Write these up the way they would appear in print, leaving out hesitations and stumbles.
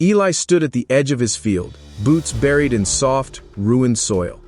Eli stood at the edge of his field, boots buried in soft, ruined soil.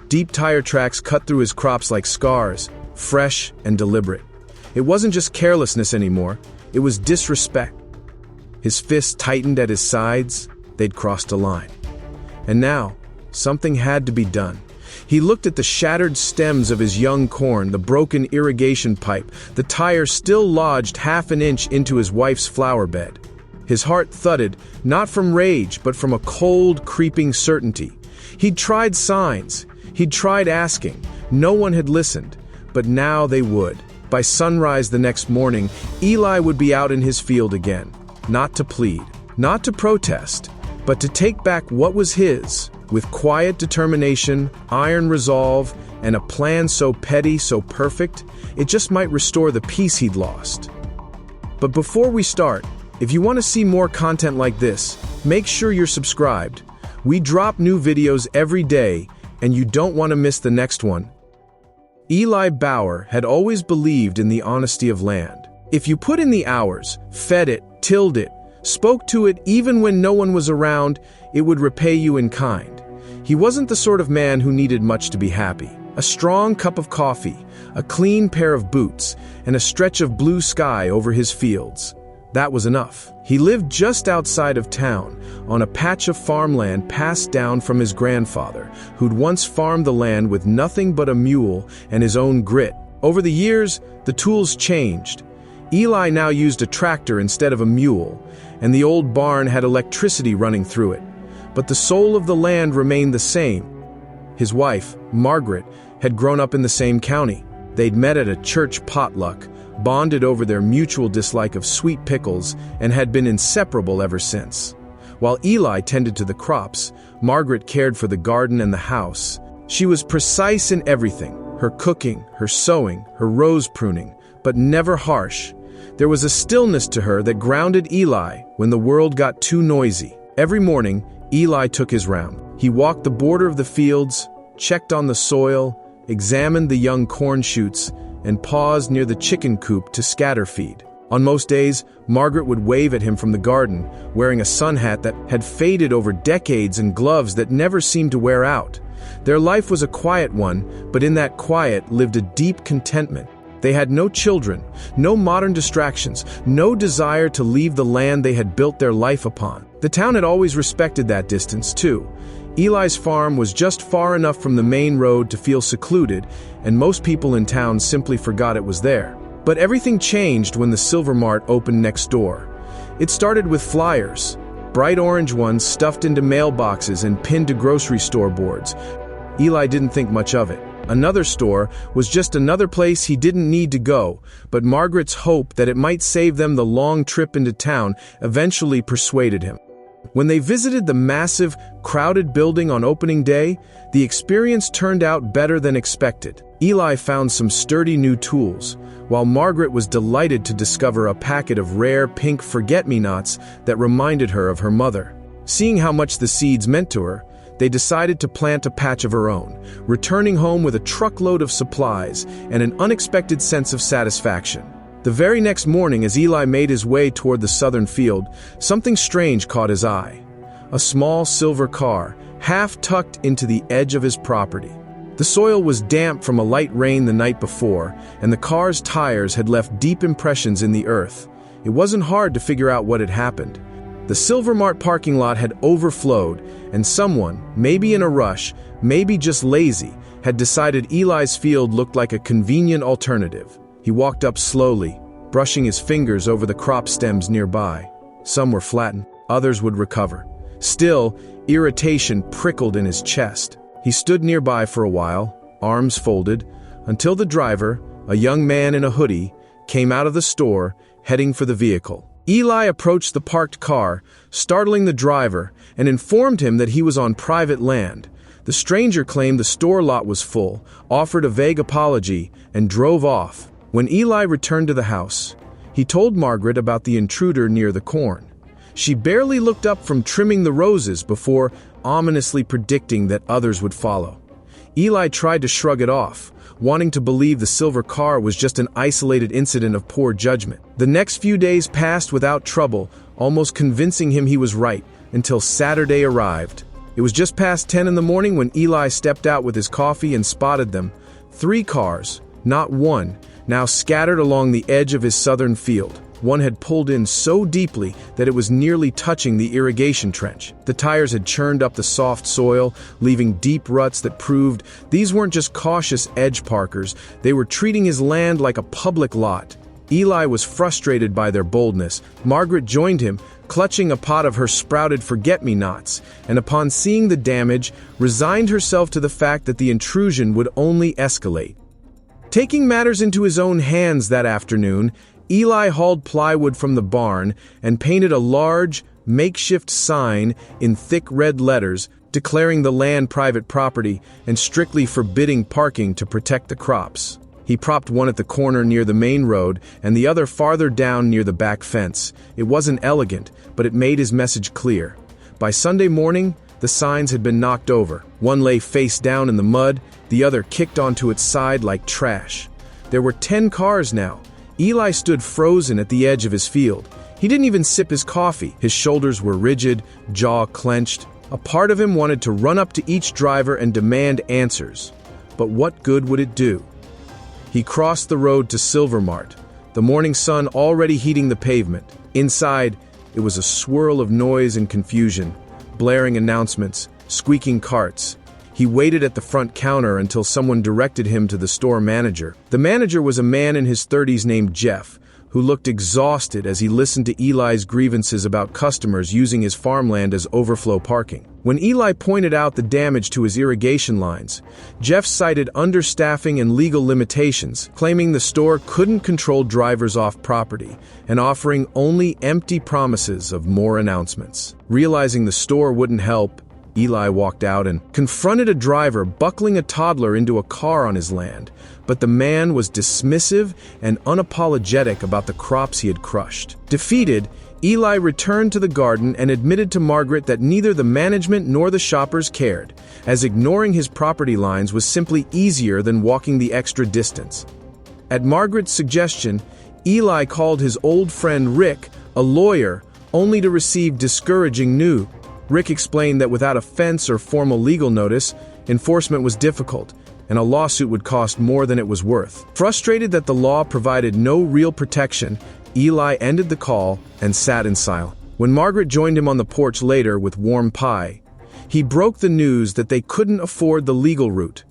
Deep tire tracks cut through his crops like scars, fresh and deliberate. It wasn't just carelessness anymore, it was disrespect. His fists tightened at his sides, they'd crossed a line. And now, something had to be done. He looked at the shattered stems of his young corn, the broken irrigation pipe, the tire still lodged half an inch into his wife's flower bed. His heart thudded, not from rage, but from a cold, creeping certainty. He'd tried signs. He'd tried asking. No one had listened. But now they would. By sunrise the next morning, Eli would be out in his field again. Not to plead, not to protest, but to take back what was his, with quiet determination, iron resolve, and a plan so petty, so perfect, it just might restore the peace he'd lost. But before we start, if you want to see more content like this, make sure you're subscribed. We drop new videos every day, and you don't want to miss the next one. Eli Bauer had always believed in the honesty of land. If you put in the hours, fed it, tilled it, spoke to it even when no one was around, it would repay you in kind. He wasn't the sort of man who needed much to be happy. A strong cup of coffee, a clean pair of boots, and a stretch of blue sky over his fields. That was enough. He lived just outside of town, on a patch of farmland passed down from his grandfather, who'd once farmed the land with nothing but a mule and his own grit. Over the years, the tools changed. Eli now used a tractor instead of a mule, and the old barn had electricity running through it. But the soul of the land remained the same. His wife, Margaret, had grown up in the same county. They'd met at a church potluck, bonded over their mutual dislike of sweet pickles, and had been inseparable ever since. While Eli tended to the crops, Margaret cared for the garden and the house. She was precise in everything, her cooking, her sewing, her rose pruning, but never harsh. There was a stillness to her that grounded Eli when the world got too noisy. Every morning, Eli took his round. He walked the border of the fields, checked on the soil, examined the young corn shoots, and paused near the chicken coop to scatter feed. On most days, Margaret would wave at him from the garden, wearing a sun hat that had faded over decades and gloves that never seemed to wear out. Their life was a quiet one, but in that quiet lived a deep contentment. They had no children, no modern distractions, no desire to leave the land they had built their life upon. The town had always respected that distance, too. Eli's farm was just far enough from the main road to feel secluded, and most people in town simply forgot it was there. But everything changed when the Silver Mart opened next door. It started with flyers, bright orange ones stuffed into mailboxes and pinned to grocery store boards. Eli didn't think much of it. Another store was just another place he didn't need to go, but Margaret's hope that it might save them the long trip into town eventually persuaded him. When they visited the massive, crowded building on opening day, the experience turned out better than expected. Eli found some sturdy new tools, while Margaret was delighted to discover a packet of rare pink forget-me-nots that reminded her of her mother. Seeing how much the seeds meant to her, they decided to plant a patch of her own, returning home with a truckload of supplies and an unexpected sense of satisfaction. The very next morning, as Eli made his way toward the southern field, something strange caught his eye. A small silver car, half tucked into the edge of his property. The soil was damp from a light rain the night before, and the car's tires had left deep impressions in the earth. It wasn't hard to figure out what had happened. The Silver Mart parking lot had overflowed, and someone, maybe in a rush, maybe just lazy, had decided Eli's field looked like a convenient alternative. He walked up slowly, brushing his fingers over the crop stems nearby. Some were flattened, others would recover. Still, irritation prickled in his chest. He stood nearby for a while, arms folded, until the driver, a young man in a hoodie, came out of the store, heading for the vehicle. Eli approached the parked car, startling the driver, and informed him that he was on private land. The stranger claimed the store lot was full, offered a vague apology, and drove off. When Eli returned to the house, he told Margaret about the intruder near the corn. She barely looked up from trimming the roses before ominously predicting that others would follow. Eli tried to shrug it off, wanting to believe the silver car was just an isolated incident of poor judgment. The next few days passed without trouble, almost convincing him he was right. until Saturday arrived. It was just past 10 in the morning when Eli stepped out with his coffee and spotted them. 3 cars, not one, now scattered along the edge of his southern field. One had pulled in so deeply that it was nearly touching the irrigation trench. The tires had churned up the soft soil, leaving deep ruts that proved these weren't just cautious edge parkers, they were treating his land like a public lot. Eli was frustrated by their boldness. Margaret joined him, clutching a pot of her sprouted forget-me-nots, and upon seeing the damage, resigned herself to the fact that the intrusion would only escalate. Taking matters into his own hands that afternoon, Eli hauled plywood from the barn and painted a large, makeshift sign in thick red letters declaring the land private property and strictly forbidding parking to protect the crops. He propped one at the corner near the main road and the other farther down near the back fence. It wasn't elegant, but it made his message clear. By Sunday morning, the signs had been knocked over. One lay face down in the mud, the other kicked onto its side like trash. There were 10 cars now. Eli stood frozen at the edge of his field. He didn't even sip his coffee. His shoulders were rigid, jaw clenched. A part of him wanted to run up to each driver and demand answers. But what good would it do? He crossed the road to Silvermart, the morning sun already heating the pavement. Inside, it was a swirl of noise and confusion, blaring announcements, squeaking carts. He waited at the front counter until someone directed him to the store manager. The manager was a man in his 30s named Jeff, who looked exhausted as he listened to Eli's grievances about customers using his farmland as overflow parking. When Eli pointed out the damage to his irrigation lines, Jeff cited understaffing and legal limitations, claiming the store couldn't control drivers off property and offering only empty promises of more announcements. Realizing the store wouldn't help, Eli walked out and confronted a driver buckling a toddler into a car on his land, but the man was dismissive and unapologetic about the crops he had crushed. Defeated, Eli returned to the garden and admitted to Margaret that neither the management nor the shoppers cared, as ignoring his property lines was simply easier than walking the extra distance. At Margaret's suggestion, Eli called his old friend Rick, a lawyer, only to receive discouraging news. Rick explained that without a fence or formal legal notice, enforcement was difficult, and a lawsuit would cost more than it was worth. Frustrated that the law provided no real protection, Eli ended the call and sat in silence. When Margaret joined him on the porch later with warm pie, he broke the news that they couldn't afford the legal route,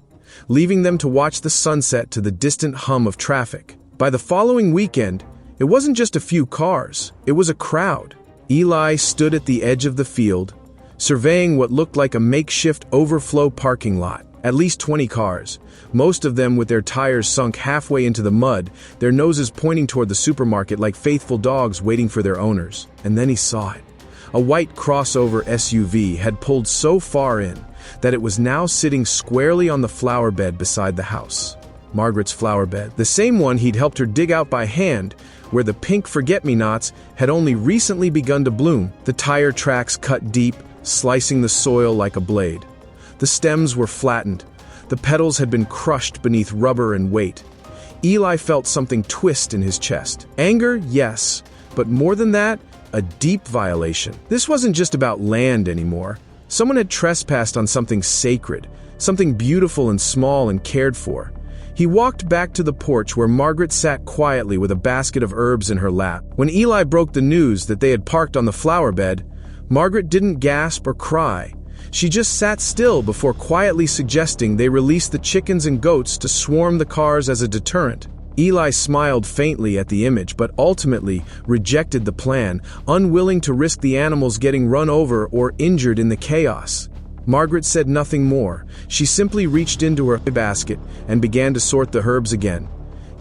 leaving them to watch the sunset to the distant hum of traffic. By the following weekend, it wasn't just a few cars, it was a crowd. Eli stood at the edge of the field, surveying what looked like a makeshift overflow parking lot. At least 20 cars, most of them with their tires sunk halfway into the mud, their noses pointing toward the supermarket like faithful dogs waiting for their owners. And then he saw it. A white crossover SUV had pulled so far in that it was now sitting squarely on the flower bed beside the house. Margaret's flower bed, the same one he'd helped her dig out by hand, where the pink forget-me-nots had only recently begun to bloom. The tire tracks cut deep, slicing the soil like a blade. The stems were flattened. The petals had been crushed beneath rubber and weight. Eli felt something twist in his chest. Anger, yes, but more than that, a deep violation. This wasn't just about land anymore. Someone had trespassed on something sacred, something beautiful and small and cared for. He walked back to the porch where Margaret sat quietly with a basket of herbs in her lap. When Eli broke the news that they had parked on the flower bed, Margaret didn't gasp or cry. She just sat still before quietly suggesting they release the chickens and goats to swarm the cars as a deterrent. Eli smiled faintly at the image, but ultimately rejected the plan, unwilling to risk the animals getting run over or injured in the chaos. Margaret said nothing more. She simply reached into her basket and began to sort the herbs again.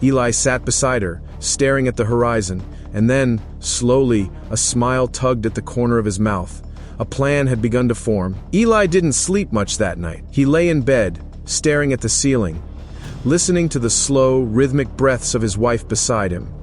Eli sat beside her, staring at the horizon, and then, slowly, a smile tugged at the corner of his mouth. A plan had begun to form. Eli didn't sleep much that night. He lay in bed, staring at the ceiling, listening to the slow, rhythmic breaths of his wife beside him.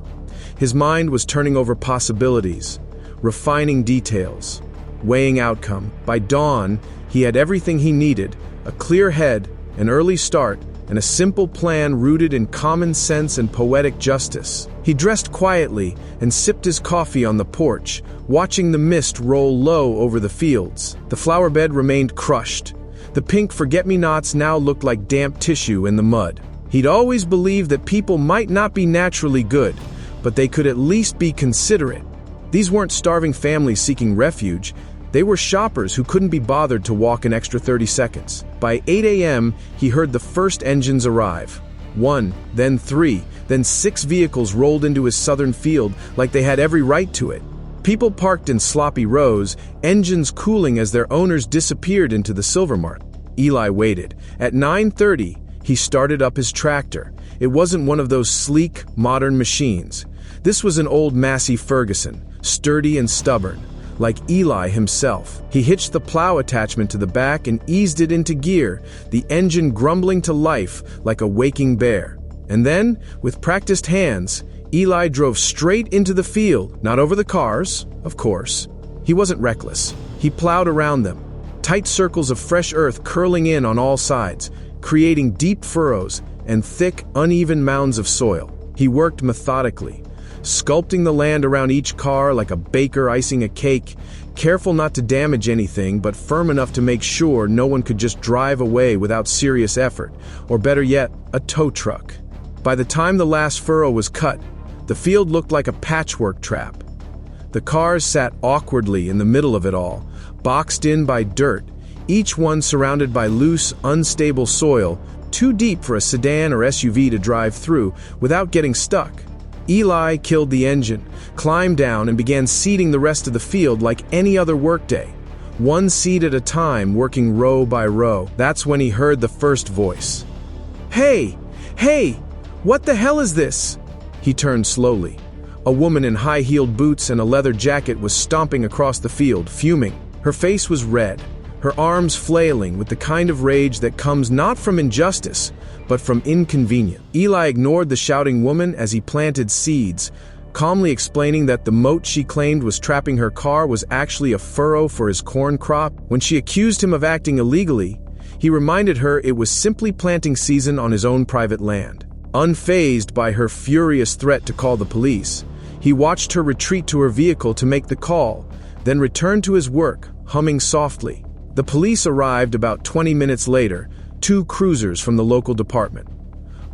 His mind was turning over possibilities, refining details, weighing outcome. By dawn, he had everything he needed: a clear head, an early start, and a simple plan rooted in common sense and poetic justice. He dressed quietly and sipped his coffee on the porch, watching the mist roll low over the fields. The flower bed remained crushed. The pink forget-me-nots now looked like damp tissue in the mud. He'd always believed that people might not be naturally good, but they could at least be considerate. These weren't starving families seeking refuge. They were shoppers who couldn't be bothered to walk an extra 30 seconds. By 8 a.m., he heard the first engines arrive. 1, then 3, then 6 vehicles rolled into his southern field like they had every right to it. People parked in sloppy rows, engines cooling as their owners disappeared into the Silvermart. Eli waited. At 9:30, he started up his tractor. It wasn't one of those sleek, modern machines. This was an old Massey Ferguson, sturdy and stubborn. Like Eli himself. He hitched the plow attachment to the back and eased it into gear, the engine grumbling to life like a waking bear. And then, with practiced hands, Eli drove straight into the field, not over the cars, of course. He wasn't reckless. He plowed around them, tight circles of fresh earth curling in on all sides, creating deep furrows and thick, uneven mounds of soil. He worked methodically, sculpting the land around each car like a baker icing a cake, careful not to damage anything but firm enough to make sure no one could just drive away without serious effort, or better yet, a tow truck. By the time the last furrow was cut, the field looked like a patchwork trap. The cars sat awkwardly in the middle of it all, boxed in by dirt, each one surrounded by loose, unstable soil, too deep for a sedan or SUV to drive through without getting stuck. Eli killed the engine, climbed down, and began seeding the rest of the field like any other workday, one seed at a time, working row by row. That's when he heard the first voice. Hey! Hey! What the hell is this?" He turned slowly. A woman in high-heeled boots and a leather jacket was stomping across the field, fuming. Her face was red, her arms flailing with the kind of rage that comes not from injustice, but from inconvenience. Eli ignored the shouting woman as he planted seeds, calmly explaining that the moat she claimed was trapping her car was actually a furrow for his corn crop. When she accused him of acting illegally, he reminded her it was simply planting season on his own private land. Unfazed by her furious threat to call the police, he watched her retreat to her vehicle to make the call, then returned to his work, humming softly. The police arrived about 20 minutes later, 2 cruisers from the local department.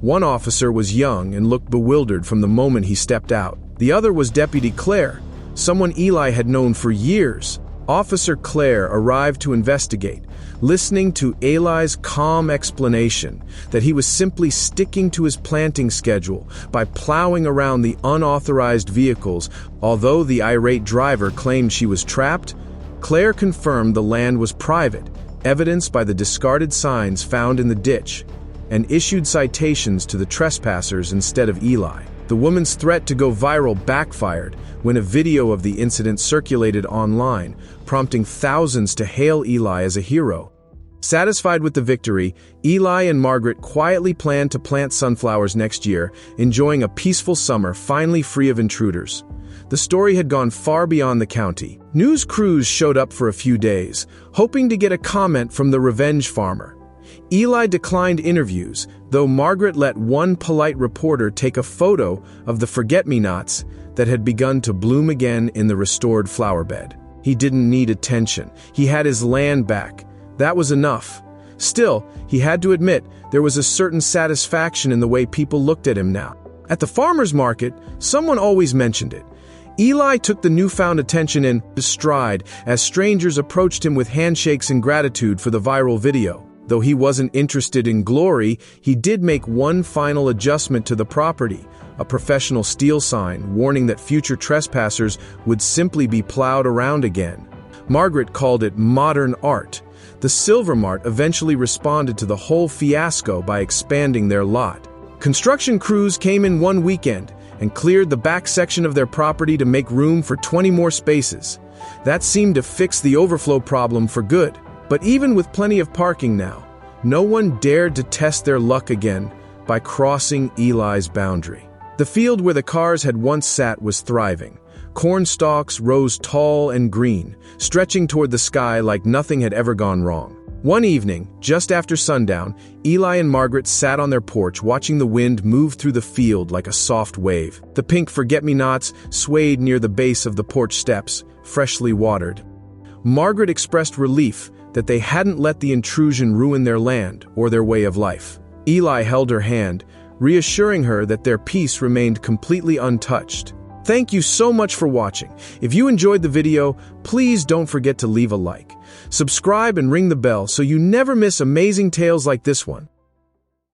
One officer was young and looked bewildered from the moment he stepped out. The other was Deputy Claire, someone Eli had known for years. Officer Claire arrived to investigate, listening to Eli's calm explanation that he was simply sticking to his planting schedule by plowing around the unauthorized vehicles. Although the irate driver claimed she was trapped, Claire confirmed the land was private, evidenced by the discarded signs found in the ditch, and issued citations to the trespassers instead of Eli. The woman's threat to go viral backfired when a video of the incident circulated online, prompting thousands to hail Eli as a hero. Satisfied with the victory, Eli and Margaret quietly planned to plant sunflowers next year, enjoying a peaceful summer finally free of intruders. The story had gone far beyond the county. News crews showed up for a few days, hoping to get a comment from the revenge farmer. Eli declined interviews, though Margaret let one polite reporter take a photo of the forget-me-nots that had begun to bloom again in the restored flower bed. He didn't need attention. He had his land back. That was enough. Still, he had to admit there was a certain satisfaction in the way people looked at him now. At the farmer's market, someone always mentioned it. Eli took the newfound attention in stride as strangers approached him with handshakes and gratitude for the viral video. Though he wasn't interested in glory, he did make one final adjustment to the property, a professional steel sign warning that future trespassers would simply be plowed around again. Margaret called it modern art. The Silvermart eventually responded to the whole fiasco by expanding their lot. Construction crews came in one weekend and cleared the back section of their property to make room for 20 more spaces. That seemed to fix the overflow problem for good. But even with plenty of parking now, no one dared to test their luck again by crossing Eli's boundary. The field where the cars had once sat was thriving. Corn stalks rose tall and green, stretching toward the sky like nothing had ever gone wrong. One evening, just after sundown, Eli and Margaret sat on their porch watching the wind move through the field like a soft wave. The pink forget-me-nots swayed near the base of the porch steps, freshly watered. Margaret expressed relief that they hadn't let the intrusion ruin their land or their way of life. Eli held her hand, reassuring her that their peace remained completely untouched. Thank you so much for watching. If you enjoyed the video, please don't forget to leave a like. Subscribe and ring the bell so you never miss amazing tales like this one.